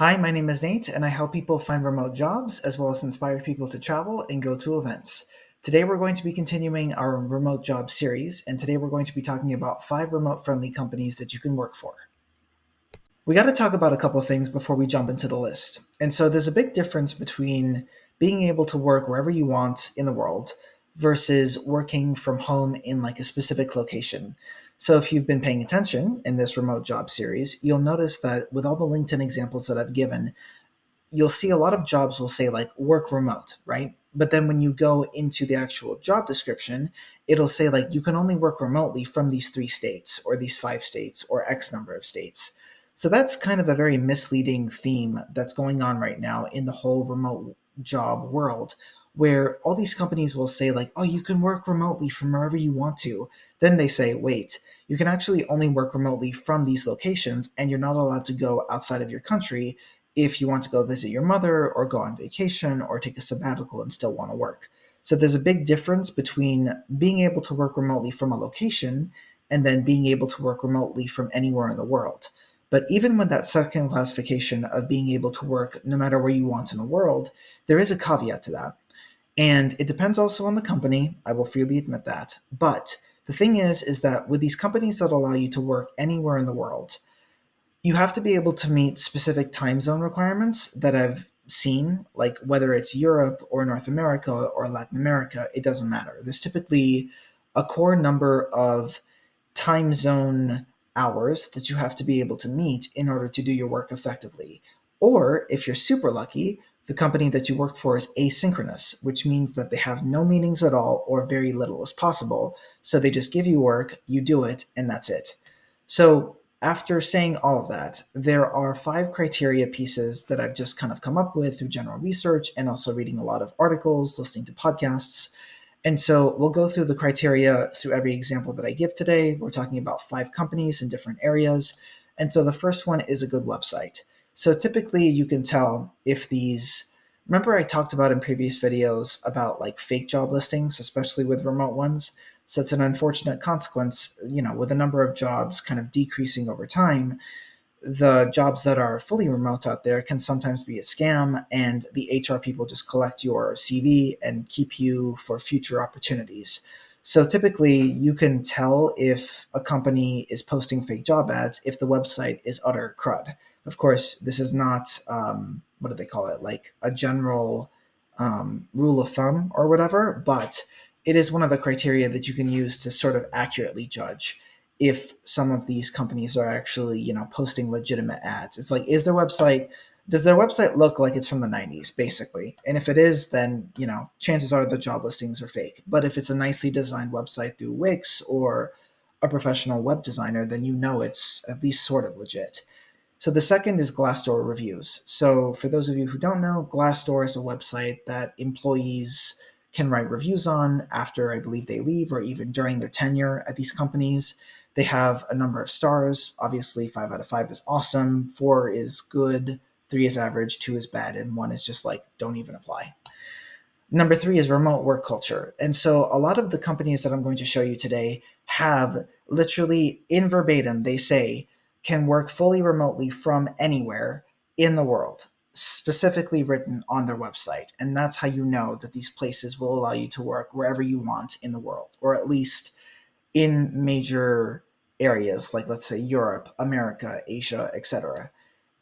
Hi, my name is Nate, and I help people find remote jobs as well as inspire people to travel and go to events. Today, we're going to be continuing our remote job series, and today we're going to be talking about 5 remote friendly companies that you can work for. We got to talk about a couple of things before we jump into the list. And so, there's a big difference between being able to work wherever you want in the world versus working from home in like a specific location. So, if you've been paying attention in this remote job series, you'll notice that with all the LinkedIn examples that I've given, you'll see a lot of jobs will say like work remote, right? But then when you go into the actual job description, it'll say like you can only work remotely from these 3 states or these 5 states or X number of states. So that's kind of a very misleading theme that's going on right now in the whole remote job world, where all these companies will say like, oh, you can work remotely from wherever you want to. Then they say, wait, you can actually only work remotely from these locations and you're not allowed to go outside of your country if you want to go visit your mother or go on vacation or take a sabbatical and still want to work. So there's a big difference between being able to work remotely from a location and then being able to work remotely from anywhere in the world. But even with that second classification of being able to work no matter where you want in the world, there is a caveat to that. And it depends also on the company. I will freely admit that. But the thing is that with these companies that allow you to work anywhere in the world, you have to be able to meet specific time zone requirements that I've seen, like whether it's Europe or North America or Latin America, it doesn't matter. There's typically a core number of time zone hours that you have to be able to meet in order to do your work effectively. Or if you're super lucky, the company that you work for is asynchronous, which means that they have no meetings at all or very little as possible. So they just give you work, you do it, and that's it. So after saying all of that, there are 5 criteria pieces that I've just kind of come up with through general research and also reading a lot of articles, listening to podcasts. And so we'll go through the criteria through every example that I give today. We're talking about 5 companies in different areas. And so the first one is a good website. So typically you can tell if these, remember I talked about in previous videos about like fake job listings, especially with remote ones. So it's an unfortunate consequence, with the number of jobs kind of decreasing over time, the jobs that are fully remote out there can sometimes be a scam, and the HR people just collect your CV and keep you for future opportunities. So typically, you can tell if a company is posting fake job ads if the website is utter crud. Of course, this is not, what do they call it, like a general rule of thumb or whatever, but it is one of the criteria that you can use to sort of accurately judge if some of these companies are actually, posting legitimate ads. It's like, does their website look like it's from the 90s, basically? And if it is, then, chances are the job listings are fake. But if it's a nicely designed website through Wix or a professional web designer, then it's at least sort of legit. So the second is Glassdoor reviews. So for those of you who don't know, Glassdoor is a website that employees can write reviews on after I believe they leave or even during their tenure at these companies. They have a number of stars. Obviously, 5 out of 5 is awesome, 4 is good, 3 is average, 2 is bad, and 1 is just like, don't even apply. Number 3 is remote work culture. And so a lot of the companies that I'm going to show you today have literally in verbatim, they say, can work fully remotely from anywhere in the world, specifically written on their website. And that's how you know that these places will allow you to work wherever you want in the world, or at least in major areas like, let's say, Europe, America, Asia, etc.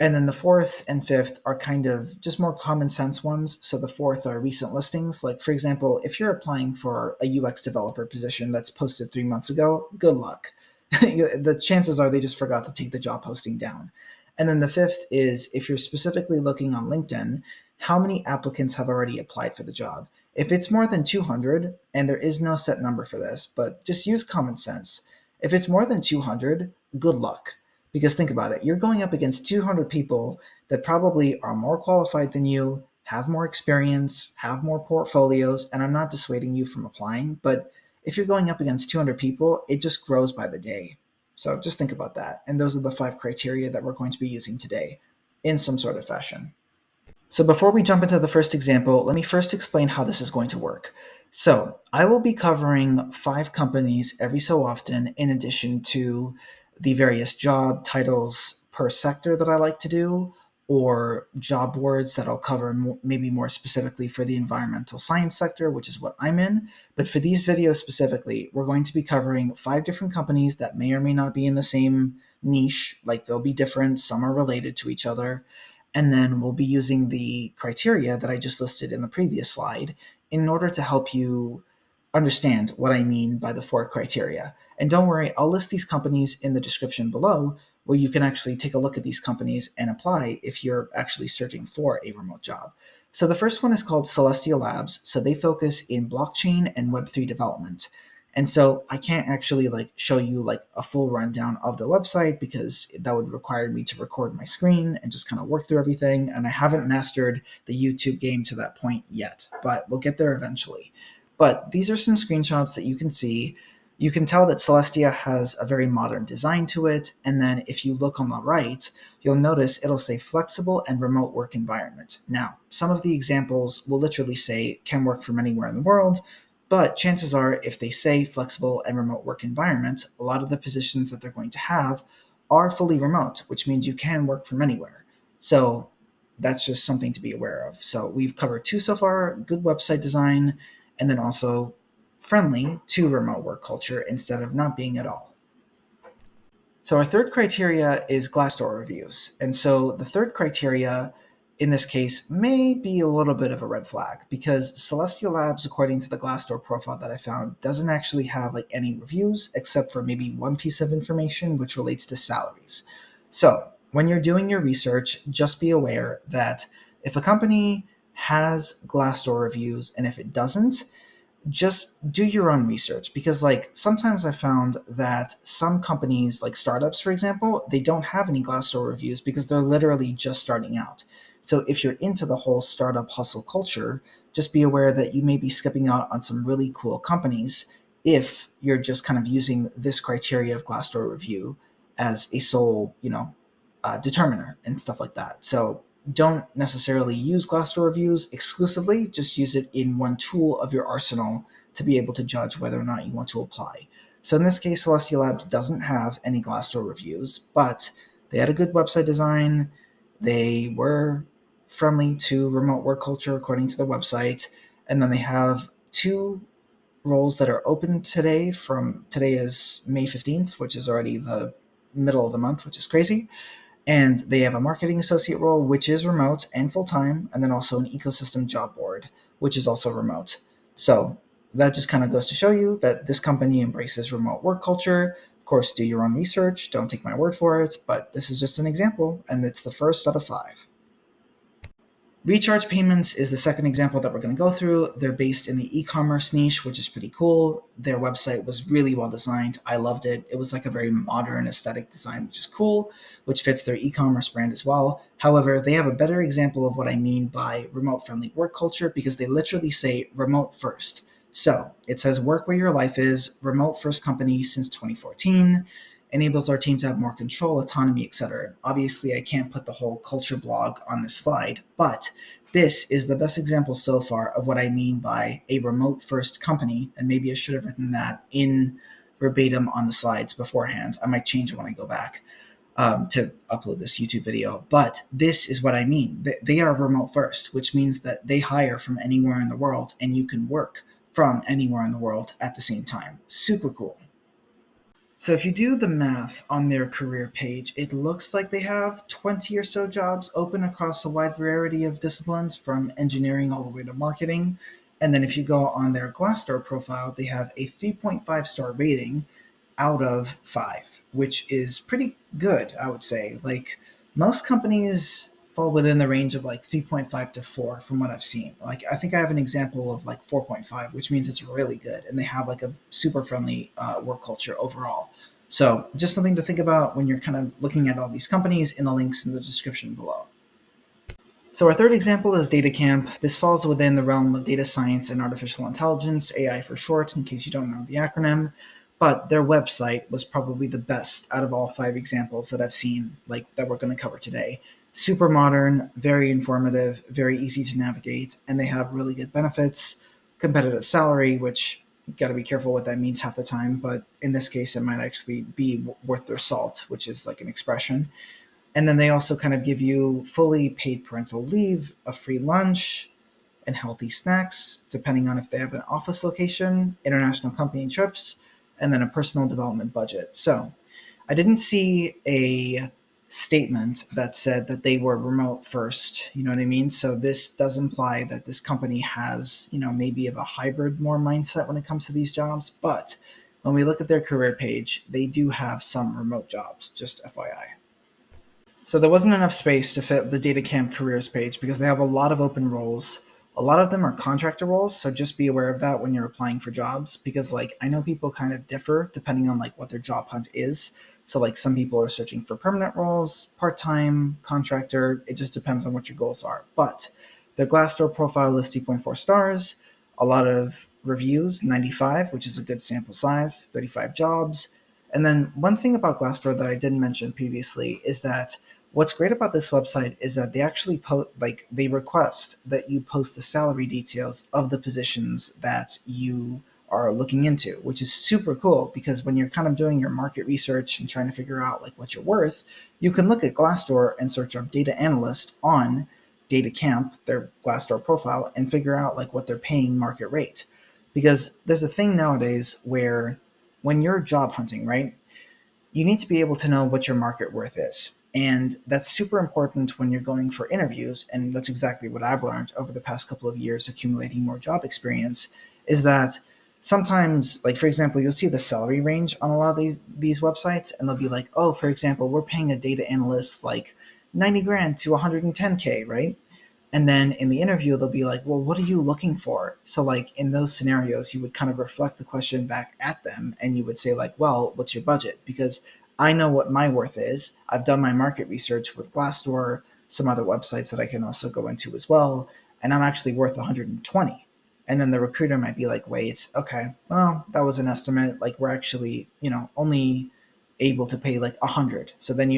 And then the fourth and fifth are kind of just more common sense ones. So the fourth are recent listings. Like, for example, if you're applying for a UX developer position that's posted 3 months ago, good luck. The chances are they just forgot to take the job posting down. And then the fifth is if you're specifically looking on LinkedIn, how many applicants have already applied for the job? If it's more than 200, and there is no set number for this, but just use common sense. If it's more than 200, good luck. Because think about it, you're going up against 200 people that probably are more qualified than you, have more experience, have more portfolios, and I'm not dissuading you from applying, but if you're going up against 200 people, it just grows by the day. So just think about that. And those are the 5 criteria that we're going to be using today in some sort of fashion. So before we jump into the first example, let me first explain how this is going to work. So I will be covering 5 companies every so often in addition to the various job titles per sector that I like to do, or job boards that'll cover maybe more specifically for the environmental science sector, which is what I'm in. But for these videos specifically, we're going to be covering 5 different companies that may or may not be in the same niche, like they'll be different, some are related to each other. And then we'll be using the criteria that I just listed in the previous slide in order to help you understand what I mean by the 4 criteria. And don't worry, I'll list these companies in the description below where you can actually take a look at these companies and apply if you're actually searching for a remote job. So the first one is called Celestia Labs. So they focus in blockchain and Web3 development. And so I can't actually show you a full rundown of the website because that would require me to record my screen and just kind of work through everything. And I haven't mastered the YouTube game to that point yet, but we'll get there eventually. But these are some screenshots that you can see. You can tell that Celestia has a very modern design to it. And then if you look on the right, you'll notice it'll say flexible and remote work environment. Now, some of the examples will literally say can work from anywhere in the world, but chances are if they say flexible and remote work environment, a lot of the positions that they're going to have are fully remote, which means you can work from anywhere. So that's just something to be aware of. So we've covered 2 so far: good website design, and then also friendly to remote work culture instead of not being at all. So our third criteria is Glassdoor reviews. And so the third criteria in this case may be a little bit of a red flag because Celestia Labs, according to the Glassdoor profile that I found, doesn't actually have any reviews except for maybe one piece of information which relates to salaries. So when you're doing your research, just be aware that if a company has Glassdoor reviews and if it doesn't, just do your own research because sometimes I found that some companies, like startups for example, they don't have any Glassdoor reviews because they're literally just starting out. So if you're into the whole startup hustle culture, just be aware that you may be skipping out on some really cool companies if you're just kind of using this criteria of Glassdoor review as a sole determiner and stuff like that. So don't necessarily use Glassdoor reviews exclusively, just use it in one tool of your arsenal to be able to judge whether or not you want to apply. So in this case, Celestia Labs doesn't have any Glassdoor reviews, but they had a good website design. They were friendly to remote work culture according to their website. And then they have 2 roles that are open today. Today is May 15th, which is already the middle of the month, which is crazy. And they have a marketing associate role, which is remote and full-time, and then also an ecosystem job board, which is also remote. So that just kind of goes to show you that this company embraces remote work culture. Of course, do your own research. Don't take my word for it, but this is just an example, and it's the first out of 5. Recharge payments is the second example that we're going to go through. They're based in the e-commerce niche, which is pretty cool. Their website was really well designed. I loved it. It was a very modern aesthetic design, which is cool, which fits their e-commerce brand as well. However, they have a better example of what I mean by remote-friendly work culture because they literally say remote first. So it says work where your life is, remote first company since 2014, enables our team to have more control, autonomy, etc. Obviously, I can't put the whole culture blog on this slide, but this is the best example so far of what I mean by a remote first company, and maybe I should have written that in verbatim on the slides beforehand. I might change it when I go back to upload this YouTube video, but this is what I mean. They are remote first, which means that they hire from anywhere in the world, and you can work from anywhere in the world at the same time. Super cool. So if you do the math on their career page, it looks like they have 20 or so jobs open across a wide variety of disciplines from engineering all the way to marketing. And then if you go on their Glassdoor profile, they have a 3.5-star rating out of 5, which is pretty good, I would say. Most companies fall within the range of 3.5 to 4 from what I've seen. I think I have an example of 4.5, which means it's really good and they have a super friendly work culture overall. So just something to think about when you're kind of looking at all these companies in the links in the description below. So our third example is Datacamp. This falls within the realm of data science and artificial intelligence, AI for short, in case you don't know the acronym. But their website was probably the best out of all 5 examples that I've seen, that we're going to cover today. Super modern, very informative, very easy to navigate, and they have really good benefits, competitive salary, which you got to be careful what that means half the time, but in this case, it might actually be worth their salt, which is an expression. And then they also kind of give you fully paid parental leave, a free lunch, and healthy snacks, depending on if they have an office location, international company trips, and then a personal development budget. So I didn't see a statement that said that they were remote first. You know what I mean? So this does imply that this company has, maybe of a hybrid more mindset when it comes to these jobs. But when we look at their career page, they do have some remote jobs, just FYI. So there wasn't enough space to fit the Datacamp careers page because they have a lot of open roles. A lot of them are contractor roles, so just be aware of that when you're applying for jobs because like I know people kind of differ depending on like what their job hunt is. So like some people are searching for permanent roles, part-time, contractor, it just depends on what your goals are. But their Glassdoor profile is 2.4 stars, a lot of reviews, 95, which is a good sample size, 35 jobs. And then one thing about Glassdoor that I didn't mention previously is that what's great about this website is that they actually they request that you post the salary details of the positions that you are looking into, which is super cool because when you're kind of doing your market research and trying to figure out like what you're worth, you can look at Glassdoor and search up data analyst on Datacamp, their Glassdoor profile, and figure out like what they're paying market rate. Because there's a thing nowadays where when you're job hunting, right, you need to be able to know what your market worth is. And that's super important when you're going for interviews. And that's exactly what I've learned over the past couple of years, accumulating more job experience, is that sometimes, like, for example, you'll see the salary range on a lot of these websites, and they'll be like, oh, for example, we're paying a data analyst like 90 grand to 110K, right? And then in the interview, they'll be like, well, what are you looking for? So, like, in those scenarios, you would kind of reflect the question back at them and you would say, like, well, what's your budget? Because I know what my worth is. I've done my market research with Glassdoor, some other websites that I can also go into as well. And I'm actually worth 120. And then the recruiter might be like, wait, okay, well, that was an estimate. Like, we're actually, only able to pay like 100. So then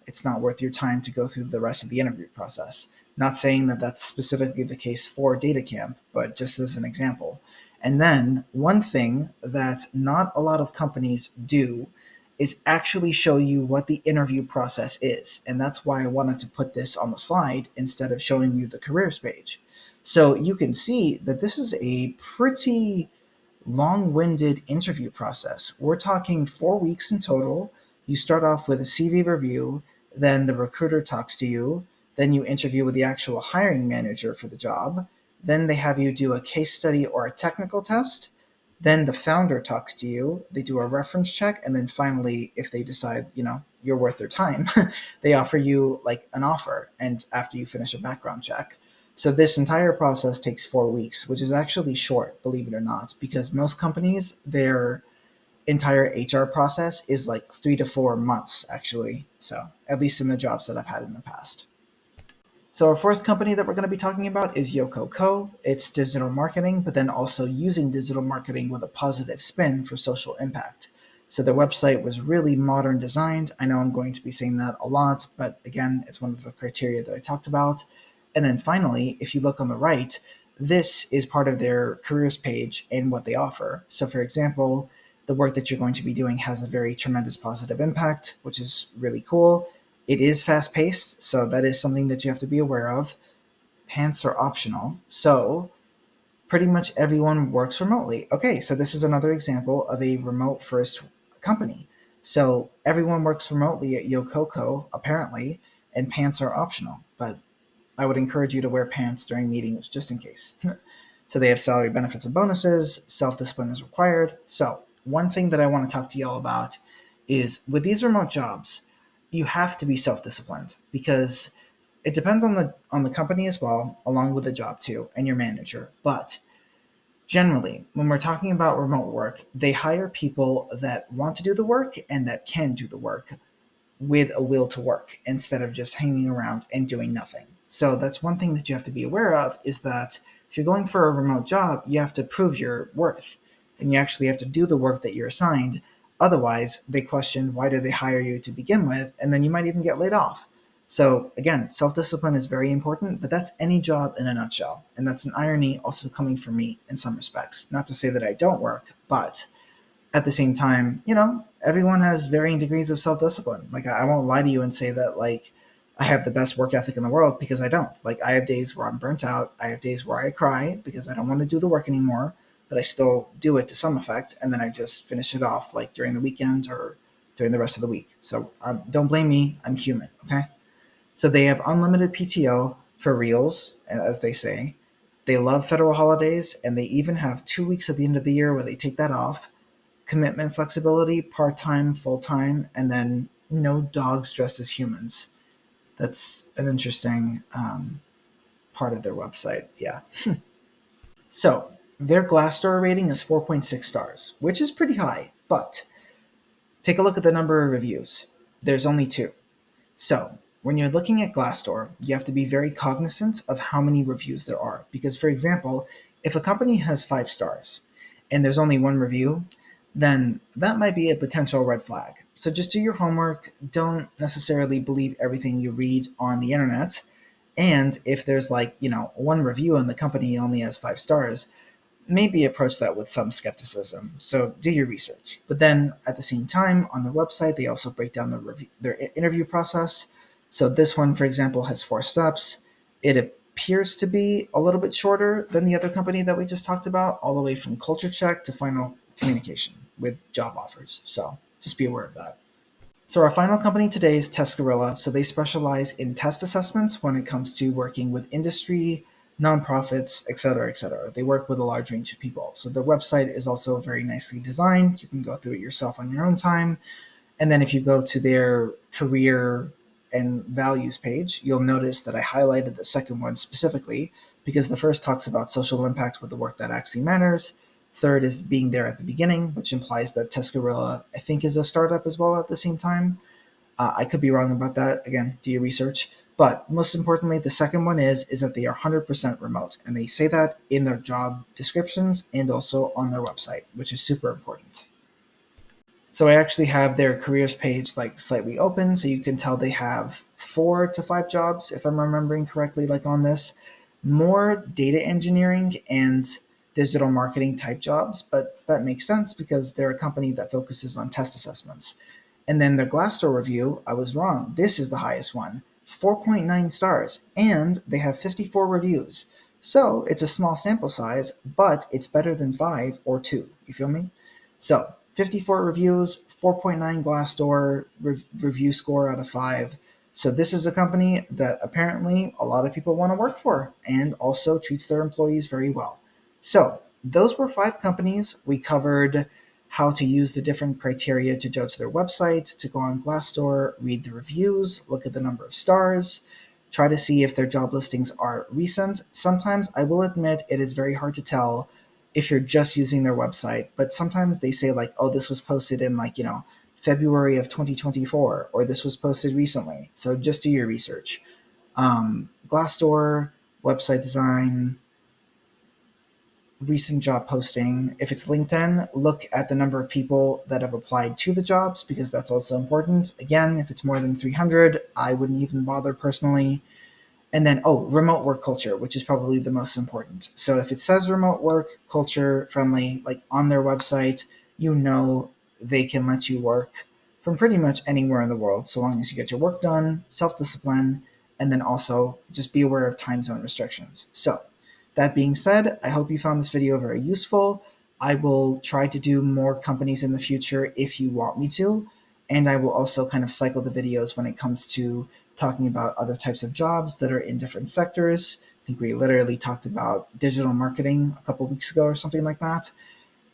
it's not worth your time to go through the rest of the interview process. Not saying that that's specifically the case for Datacamp, but just as an example. And then one thing that not a lot of companies do is actually show you what the interview process is. And that's why I wanted to put this on the slide instead of showing you the careers page. So you can see that this is a pretty long-winded interview process. We're talking 4 weeks in total. You start off with a CV review, then the recruiter talks to you, then you interview with the actual hiring manager for the job, then they have you do a case study or a technical test, then the founder talks to you, they do a reference check, and then finally, if they decide, you're worth their time, they offer you like an offer, and after you finish a background check. So this entire process takes 4 weeks, which is actually short, believe it or not, because most companies, their entire HR process is like 3 to 4 months, actually. So at least in the jobs that I've had in the past. So our fourth company that we're going to be talking about is Yokoco. It's digital marketing, but then also using digital marketing with a positive spin for social impact. So their website was really modern designed. I know I'm going to be saying that a lot, but again, it's one of the criteria that I talked about. And then finally, if you look on the right, this is part of their careers page and what they offer. So for example, the work that you're going to be doing has a very tremendous positive impact, which is really cool. It is fast paced, so that is something that you have to be aware of. Pants are optional. So pretty much everyone works remotely. Okay, so this is another example of a remote first company. So everyone works remotely at Yokoco, apparently, and pants are optional. But I would encourage you to wear pants during meetings just in case. So they have salary benefits and bonuses, self-discipline is required. So one thing that I want to talk to y'all about is with these remote jobs, you have to be self-disciplined because it depends on the company as well, along with the job too, and your manager. But generally, when we're talking about remote work, they hire people that want to do the work and that can do the work with a will to work instead of just hanging around and doing nothing. So that's one thing that you have to be aware of is that if you're going for a remote job, you have to prove your worth and you actually have to do the work that you're assigned. Otherwise, they question why did they hire you to begin with, and then you might even get laid off. So again, self-discipline is very important, but that's any job in a nutshell. And that's an irony also coming from me in some respects. Not to say that I don't work, but At the same time, everyone has varying degrees of self discipline. Like, I won't lie to you and say that, like, I have the best work ethic in the world, because I don't. Like, I have days where I'm burnt out. I have days where I cry because I don't want to do the work anymore, but I still do it to some effect. And then I just finish it off, like, during the weekend or during the rest of the week. So don't blame me. I'm human. Okay. So they have unlimited PTO for reals, as they say. They love federal holidays, and they even have 2 weeks at the end of the year where they take that off. Commitment flexibility, part time, full time, and then no dogs dressed as humans. That's an interesting part of their website. Yeah. So their Glassdoor rating is 4.6 stars, which is pretty high, but take a look at the number of reviews. There's only two. So, when you're looking at Glassdoor, you have to be very cognizant of how many reviews there are. Because, for example, if a company has 5 stars and there's only one review, then that might be a potential red flag. So, just do your homework. Don't necessarily believe everything you read on the internet. And if there's, like, one review and the company only has 5 stars, maybe approach that with some skepticism. So do your research. But then at the same time, on their website, they also break down their interview process. So this one, for example, has 4 steps. It appears to be a little bit shorter than the other company that we just talked about, all the way from culture check to final communication with job offers. So just be aware of that. So our final company today is TestGorilla. So they specialize in test assessments when it comes to working with industry, nonprofits, et cetera, et cetera. They work with a large range of people. So their website is also very nicely designed. You can go through it yourself on your own time. And then if you go to their career and values page, you'll notice that I highlighted the second one specifically because the first talks about social impact with the work that actually matters. Third is being there at the beginning, which implies that TestGorilla, I think, is a startup as well at the same time. I could be wrong about that. Again, do your research. But most importantly, the second one is that they are 100% remote. And they say that in their job descriptions and also on their website, which is super important. So I actually have their careers page like slightly open, so you can tell they have 4 to 5 jobs, if I'm remembering correctly, like on this. More data engineering and digital marketing type jobs, but that makes sense because they're a company that focuses on test assessments. And then the Glassdoor review, I was wrong. This is the highest one, 4.9 stars, and they have 54 reviews. So it's a small sample size, but it's better than 5 or 2. You feel me? So 54 reviews, 4.9 Glassdoor review score out of 5. So this is a company that apparently a lot of people want to work for and also treats their employees very well. So those were 5 companies. We covered how to use the different criteria to judge their website, to go on Glassdoor, read the reviews, look at the number of stars, try to see if their job listings are recent. Sometimes, I will admit, it is very hard to tell if you're just using their website, but sometimes they say like, oh, this was posted in like, February of 2024, or this was posted recently. So just do your research. Glassdoor, website design, recent job posting. If it's LinkedIn, look at the number of people that have applied to the jobs because that's also important. Again, if it's more than 300, I wouldn't even bother personally. And then, remote work culture, which is probably the most important. So if it says remote work culture friendly, like on their website, they can let you work from pretty much anywhere in the world, so long as you get your work done, self-discipline, and then also just be aware of time zone restrictions. So that being said, I hope you found this video very useful. I will try to do more companies in the future if you want me to, and I will also kind of cycle the videos when it comes to talking about other types of jobs that are in different sectors. I think we literally talked about digital marketing a couple weeks ago or something like that.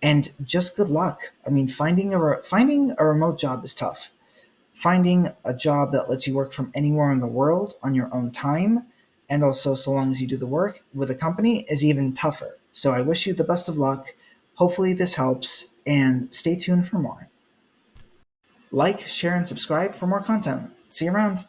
And just good luck. I mean, finding a remote job is tough. Finding a job that lets you work from anywhere in the world on your own time, and also so long as you do the work with a company, is even tougher. So I wish you the best of luck. Hopefully this helps, and stay tuned for more. Like, share, and subscribe for more content. See you around.